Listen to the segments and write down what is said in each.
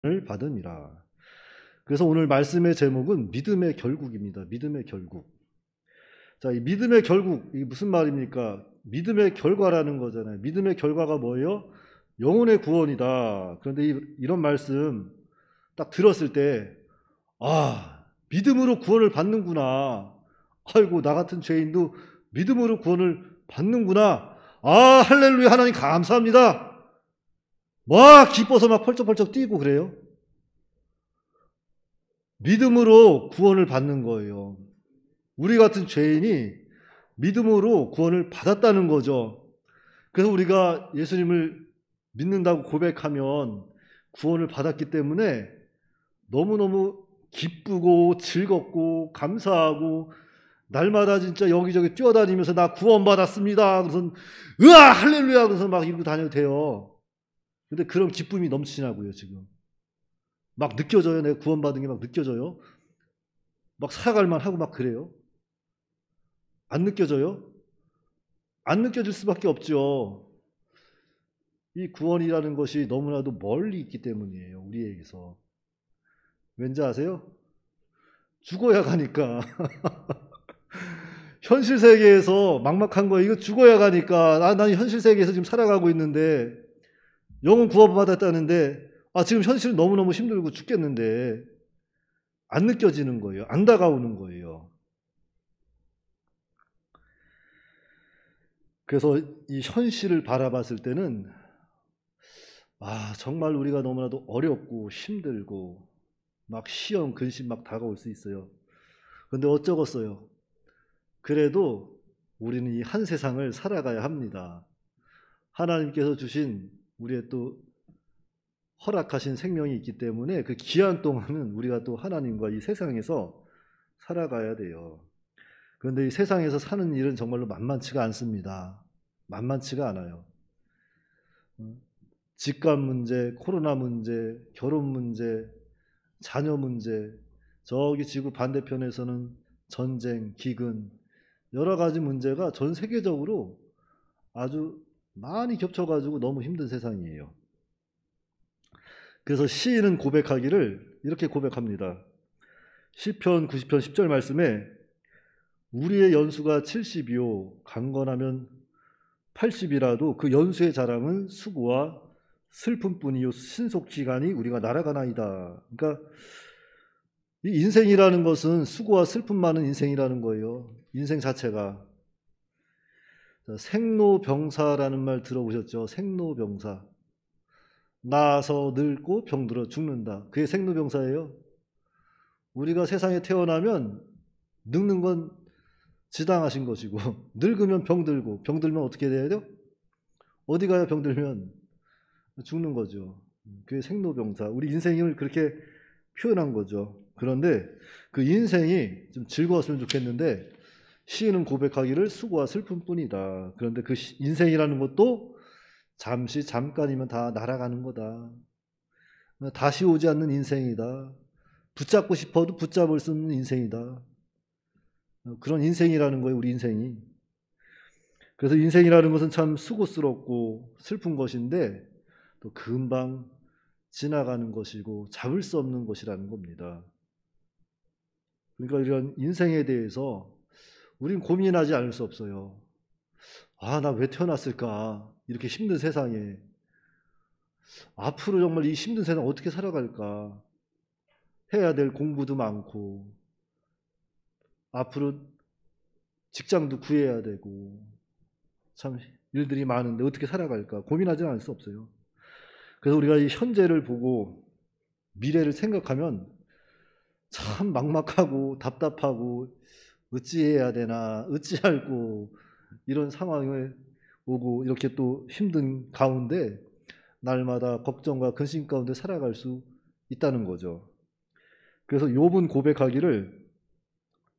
받음이라. 그래서 오늘 말씀의 제목은 믿음의 결국입니다. 믿음의 결국. 자, 이 믿음의 결국, 이게 무슨 말입니까? 믿음의 결과라는 거잖아요. 믿음의 결과가 뭐예요? 영혼의 구원이다. 그런데 이런 말씀 딱 들었을 때, 아, 믿음으로 구원을 받는구나. 아이고, 나 같은 죄인도 믿음으로 구원을 받는구나. 아, 할렐루야, 하나님 감사합니다. 막 기뻐서 막 펄쩍펄쩍 뛰고 그래요. 믿음으로 구원을 받는 거예요. 우리 같은 죄인이 믿음으로 구원을 받았다는 거죠. 그래서 우리가 예수님을 믿는다고 고백하면 구원을 받았기 때문에 너무너무 기쁘고 즐겁고 감사하고 날마다 진짜 여기저기 뛰어다니면서 나 구원받았습니다. 그래서 으아 할렐루야 그래서 막 이러고 다녀도 돼요. 근데 그런 기쁨이 넘치냐고요 지금. 막 느껴져요. 내가 구원받은 게 막 느껴져요. 막 살아갈만 하고 막 그래요. 안 느껴져요? 안 느껴질 수밖에 없죠. 이 구원이라는 것이 너무나도 멀리 있기 때문이에요. 우리에게서. 왠지 아세요? 죽어야 가니까. 현실 세계에서 막막한 거 이거 죽어야 가니까 난 현실 세계에서 지금 살아가고 있는데 영혼 구원받았다는데 지금 현실은 너무너무 힘들고 죽겠는데 안 느껴지는 거예요. 안 다가오는 거예요. 그래서 이 현실을 바라봤을 때는 정말 우리가 너무나도 어렵고 힘들고 막 시험 근심 막 다가올 수 있어요. 그런데 어쩌겠어요. 그래도 우리는 이 한 세상을 살아가야 합니다. 하나님께서 주신 우리의 또 허락하신 생명이 있기 때문에 그 기한 동안은 우리가 또 하나님과 이 세상에서 살아가야 돼요. 그런데 이 세상에서 사는 일은 정말로 만만치가 않습니다. 만만치가 않아요. 집값 문제, 코로나 문제, 결혼 문제, 자녀 문제, 저기 지구 반대편에서는 전쟁, 기근, 여러 가지 문제가 전 세계적으로 아주 많이 겹쳐가지고 너무 힘든 세상이에요. 그래서 시인은 고백하기를 이렇게 고백합니다. 시편 90편 10절 말씀에 우리의 연수가 70이요 강건하면 80이라도 그 연수의 자랑은 수고와 슬픔뿐이요 신속기간이 우리가 날아가나이다. 그러니까 이 인생이라는 것은 수고와 슬픔 많은 인생이라는 거예요. 인생 자체가. 생로병사라는 말 들어보셨죠? 생로병사. 나서 늙고 병들어 죽는다. 그게 생로병사예요. 우리가 세상에 태어나면 늙는 건 지당하신 것이고 늙으면 병들고 병들면 어떻게 돼야 돼요? 어디 가야 병들면 죽는 거죠. 그게 생로병사. 우리 인생을 그렇게 표현한 거죠. 그런데 그 인생이 좀 즐거웠으면 좋겠는데 시인은 고백하기를 수고와 슬픔뿐이다. 그런데 그 인생이라는 것도 잠시 잠깐이면 다 날아가는 거다. 다시 오지 않는 인생이다. 붙잡고 싶어도 붙잡을 수 없는 인생이다. 그런 인생이라는 거예요. 우리 인생이. 그래서 인생이라는 것은 참 수고스럽고 슬픈 것인데 또 금방 지나가는 것이고 잡을 수 없는 것이라는 겁니다. 그러니까 이런 인생에 대해서 우린 고민하지 않을 수 없어요. 나 왜 태어났을까? 이렇게 힘든 세상에. 앞으로 정말 이 힘든 세상 어떻게 살아갈까? 해야 될 공부도 많고, 앞으로 직장도 구해야 되고, 참 일들이 많은데 어떻게 살아갈까? 고민하지 않을 수 없어요. 그래서 우리가 이 현재를 보고 미래를 생각하면 참 막막하고 답답하고 어찌해야 되나, 어찌할꼬 이런 상황에 오고 이렇게 또 힘든 가운데 날마다 걱정과 근심 가운데 살아갈 수 있다는 거죠. 그래서 욥은 고백하기를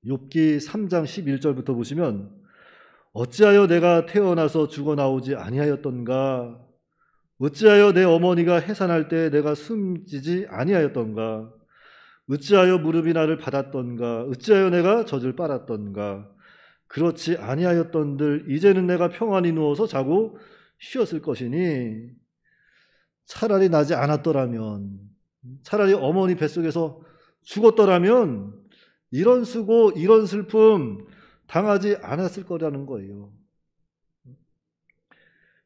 욥기 3장 11절부터 보시면 어찌하여 내가 태어나서 죽어나오지 아니하였던가 어찌하여 내 어머니가 해산할 때 내가 숨지지 아니하였던가 어찌하여 무릎이 나를 받았던가 어찌하여 내가 젖을 빨았던가 그렇지 아니하였던들 이제는 내가 평안히 누워서 자고 쉬었을 것이니 차라리 나지 않았더라면 차라리 어머니 뱃속에서 죽었더라면 이런 수고, 이런 슬픔 당하지 않았을 거라는 거예요.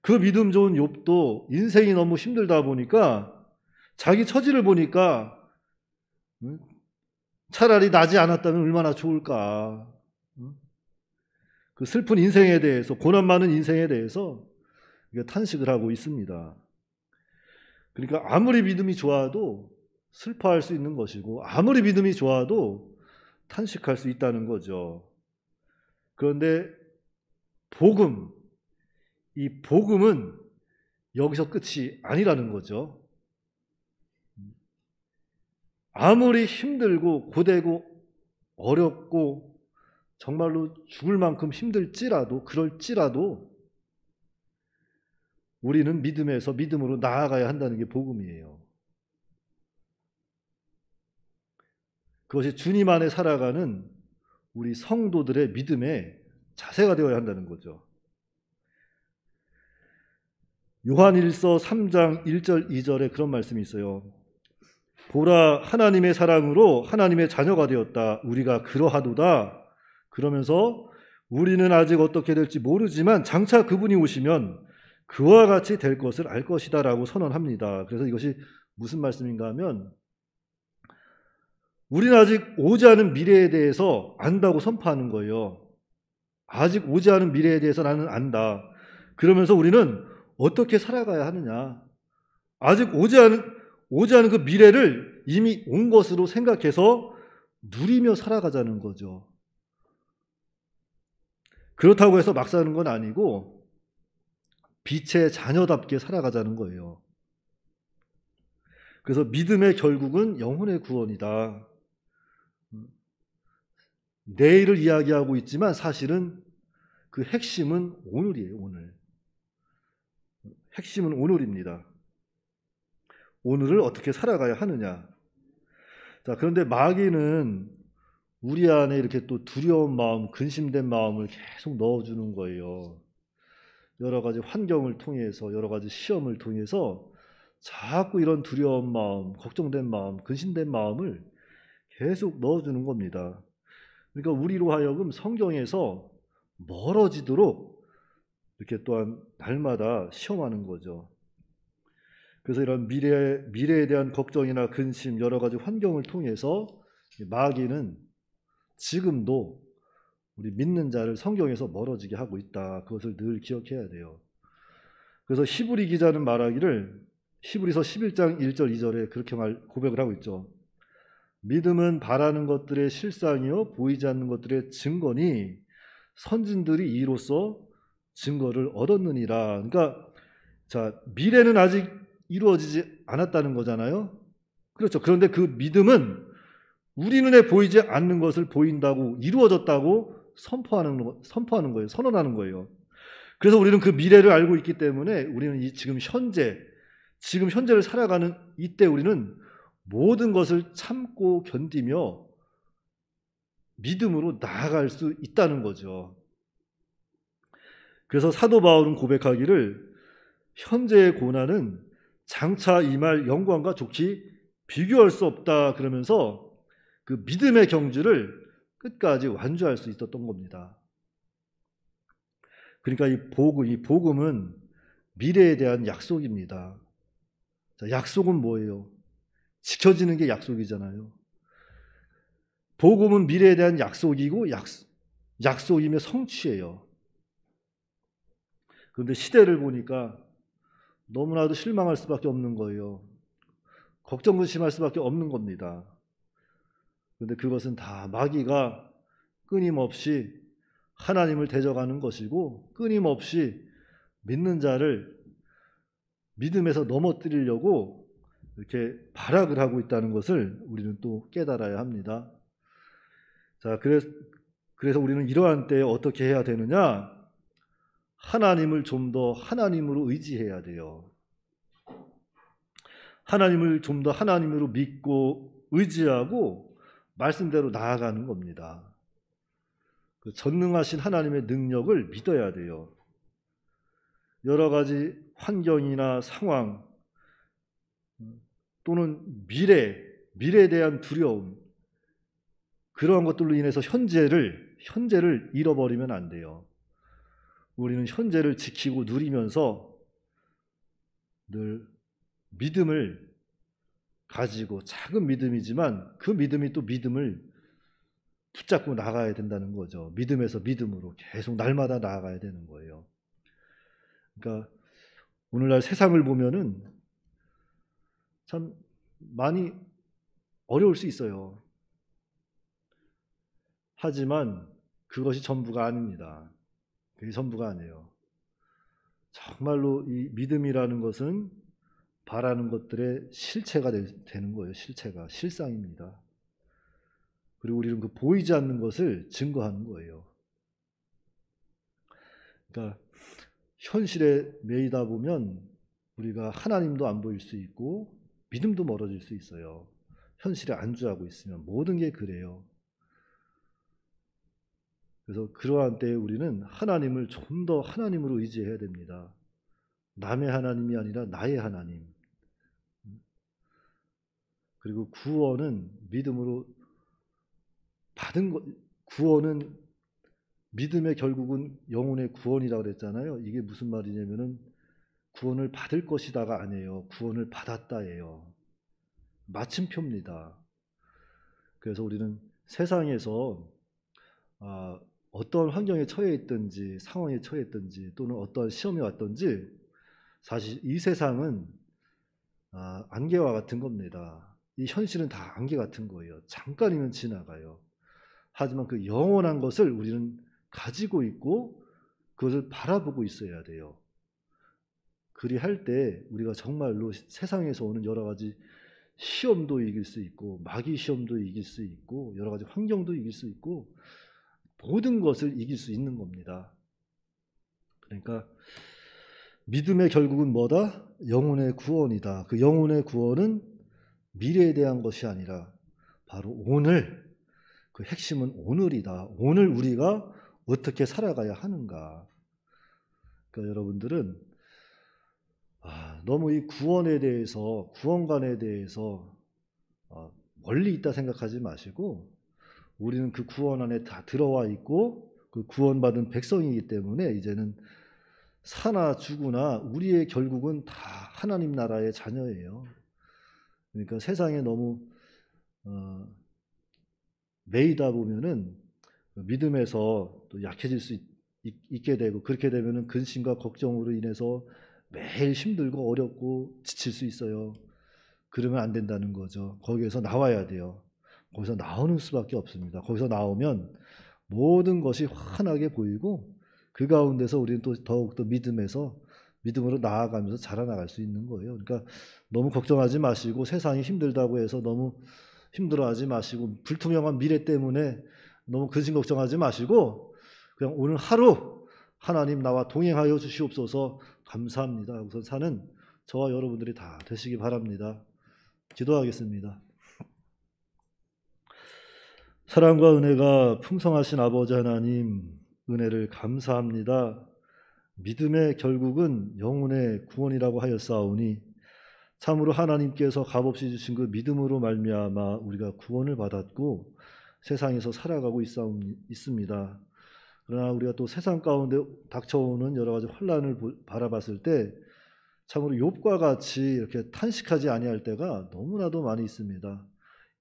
그 믿음 좋은 욥도 인생이 너무 힘들다 보니까 자기 처지를 보니까 차라리 나지 않았다면 얼마나 좋을까. 그 슬픈 인생에 대해서, 고난 많은 인생에 대해서 탄식을 하고 있습니다. 그러니까 아무리 믿음이 좋아도 슬퍼할 수 있는 것이고, 아무리 믿음이 좋아도 탄식할 수 있다는 거죠. 그런데 복음, 이 복음은 여기서 끝이 아니라는 거죠. 아무리 힘들고 고되고 어렵고 정말로 죽을 만큼 힘들지라도, 그럴지라도 우리는 믿음에서 믿음으로 나아가야 한다는 게 복음이에요. 그것이 주님 안에 살아가는 우리 성도들의 믿음의 자세가 되어야 한다는 거죠. 요한일서 3장 1절 2절에 그런 말씀이 있어요. 보라, 하나님의 사랑으로 하나님의 자녀가 되었다. 우리가 그러하도다. 그러면서 우리는 아직 어떻게 될지 모르지만 장차 그분이 오시면 그와 같이 될 것을 알 것이다 라고 선언합니다. 그래서 이것이 무슨 말씀인가 하면, 우리는 아직 오지 않은 미래에 대해서 안다고 선포하는 거예요. 아직 오지 않은 미래에 대해서 나는 안다. 그러면서 우리는 어떻게 살아가야 하느냐. 아직 오지 않은 그 미래를 이미 온 것으로 생각해서 누리며 살아가자는 거죠. 그렇다고 해서 막 사는 건 아니고 빛의 자녀답게 살아가자는 거예요. 그래서 믿음의 결국은 영혼의 구원이다. 내일을 이야기하고 있지만 사실은 그 핵심은 오늘이에요. 오늘. 핵심은 오늘입니다. 오늘을 어떻게 살아가야 하느냐. 자, 그런데 마귀는 우리 안에 이렇게 또 두려운 마음, 근심된 마음을 계속 넣어주는 거예요. 여러 가지 환경을 통해서, 여러 가지 시험을 통해서 자꾸 이런 두려운 마음, 걱정된 마음, 근심된 마음을 계속 넣어주는 겁니다. 그러니까 우리로 하여금 성경에서 멀어지도록 이렇게 또한 날마다 시험하는 거죠. 그래서 이런 미래에 대한 걱정이나 근심, 여러 가지 환경을 통해서 마귀는 지금도 우리 믿는 자를 성경에서 멀어지게 하고 있다. 그것을 늘 기억해야 돼요. 그래서 히브리 기자는 말하기를, 히브리서 11장 1절 2절에 그렇게 고백을 하고 있죠. 믿음은 바라는 것들의 실상이요 보이지 않는 것들의 증거니 선진들이 이로써 증거를 얻었느니라. 그러니까 자, 미래는 아직 이루어지지 않았다는 거잖아요. 그렇죠. 그런데 그 믿음은 우리 눈에 보이지 않는 것을 보인다고, 이루어졌다고 선포하는 거예요. 선언하는 거예요. 그래서 우리는 그 미래를 알고 있기 때문에 우리는 이 지금 현재를 살아가는 이때 우리는 모든 것을 참고 견디며 믿음으로 나아갈 수 있다는 거죠. 그래서 사도 바울은 고백하기를, 현재의 고난은 장차 임할 영광과 좋게 비교할 수 없다. 그러면서 그 믿음의 경주를 끝까지 완주할 수 있었던 겁니다. 그러니까 이 복음은 미래에 대한 약속입니다. 자, 약속은 뭐예요? 지켜지는 게 약속이잖아요. 복음은 미래에 대한 약속이고 약속이며 성취예요. 그런데 시대를 보니까 너무나도 실망할 수밖에 없는 거예요. 걱정 근심할 수밖에 없는 겁니다. 그런데 그것은 다 마귀가 끊임없이 하나님을 대적하는 것이고, 끊임없이 믿는 자를 믿음에서 넘어뜨리려고 이렇게 발악을 하고 있다는 것을 우리는 또 깨달아야 합니다. 자, 그래서 우리는 이러한 때에 어떻게 해야 되느냐? 하나님을 좀 더 하나님으로 의지해야 돼요. 하나님을 좀 더 하나님으로 믿고 의지하고 말씀대로 나아가는 겁니다. 그 전능하신 하나님의 능력을 믿어야 돼요. 여러 가지 환경이나 상황, 또는 미래에 대한 두려움, 그러한 것들로 인해서 현재를 잃어버리면 안 돼요. 우리는 현재를 지키고 누리면서 늘 믿음을 가지고, 작은 믿음이지만 그 믿음이 또 믿음을 붙잡고 나가야 된다는 거죠. 믿음에서 믿음으로 계속 날마다 나아가야 되는 거예요. 그러니까 오늘날 세상을 보면은 참 많이 어려울 수 있어요. 하지만 그것이 전부가 아닙니다. 그게 전부가 아니에요. 정말로 이 믿음이라는 것은 바라는 것들의 실체가 되는 거예요. 실상입니다. 그리고 우리는 그 보이지 않는 것을 증거하는 거예요. 그러니까 현실에 매이다 보면 우리가 하나님도 안 보일 수 있고 믿음도 멀어질 수 있어요. 현실에 안주하고 있으면 모든 게 그래요. 그래서 그러한 때에 우리는 하나님을 좀 더 하나님으로 의지해야 됩니다. 남의 하나님이 아니라 나의 하나님. 그리고 구원은 믿음으로 받은 것, 구원은 믿음의 결국은 영혼의 구원이라고 그랬잖아요. 이게 무슨 말이냐면은 구원을 받을 것이다가 아니에요. 구원을 받았다예요. 마침표입니다. 그래서 우리는 세상에서 어떤 환경에 처해 있든지 상황에 처해 있든지 또는 어떠한 시험이 왔든지 사실 이 세상은 안개와 같은 겁니다. 이 현실은 다 안개 같은 거예요. 잠깐이면 지나가요. 하지만 그 영원한 것을 우리는 가지고 있고 그것을 바라보고 있어야 돼요. 그리할 때 우리가 정말로 세상에서 오는 여러 가지 시험도 이길 수 있고 마귀 시험도 이길 수 있고 여러 가지 환경도 이길 수 있고 모든 것을 이길 수 있는 겁니다. 그러니까 믿음의 결국은 뭐다? 영혼의 구원이다. 그 영혼의 구원은 미래에 대한 것이 아니라 바로 오늘, 그 핵심은 오늘이다. 오늘 우리가 어떻게 살아가야 하는가. 그러니까 여러분들은 너무 이 구원에 대해서, 구원관에 대해서 멀리 있다 생각하지 마시고 우리는 그 구원 안에 다 들어와 있고 그 구원받은 백성이기 때문에 이제는 사나 죽으나 우리의 결국은 다 하나님 나라의 자녀예요. 그러니까 세상에 너무 매이다 보면은 믿음에서 또 약해질 수 있게 되고 그렇게 되면은 근심과 걱정으로 인해서 매일 힘들고 어렵고 지칠 수 있어요. 그러면 안 된다는 거죠. 거기에서 나와야 돼요. 거기서 나오는 수밖에 없습니다. 거기서 나오면 모든 것이 환하게 보이고 그 가운데서 우리는 또 더욱더 믿음으로 나아가면서 자라나갈 수 있는 거예요. 그러니까 너무 걱정하지 마시고 세상이 힘들다고 해서 너무 힘들어하지 마시고 불투명한 미래 때문에 너무 근심 걱정하지 마시고 그냥 오늘 하루 하나님 나와 동행하여 주시옵소서 감사합니다 하고서 사는 저와 여러분들이 다 되시기 바랍니다. 기도하겠습니다. 사랑과 은혜가 풍성하신 아버지 하나님, 은혜를 감사합니다. 믿음의 결국은 영혼의 구원이라고 하였사오니 참으로 하나님께서 값없이 주신 그 믿음으로 말미암아 우리가 구원을 받았고 세상에서 살아가고 있습니다. 그러나 우리가 또 세상 가운데 닥쳐오는 여러 가지 환난을 바라봤을 때 참으로 욥과 같이 이렇게 탄식하지 아니할 때가 너무나도 많이 있습니다.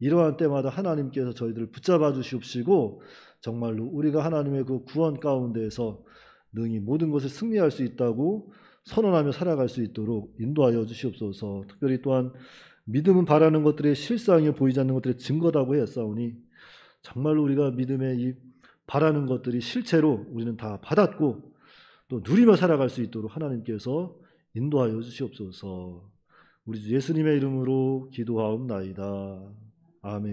이러한 때마다 하나님께서 저희들을 붙잡아 주시옵시고 정말로 우리가 하나님의 그 구원 가운데에서 능히 모든 것을 승리할 수 있다고 선언하며 살아갈 수 있도록 인도하여 주시옵소서. 특별히 또한 믿음은 바라는 것들의 실상이 보이지 않는 것들의 증거다고 했사오니 정말로 우리가 믿음의 이 바라는 것들이 실체로 우리는 다 받았고 또 누리며 살아갈 수 있도록 하나님께서 인도하여 주시옵소서. 우리 주 예수님의 이름으로 기도하옵나이다. 아멘.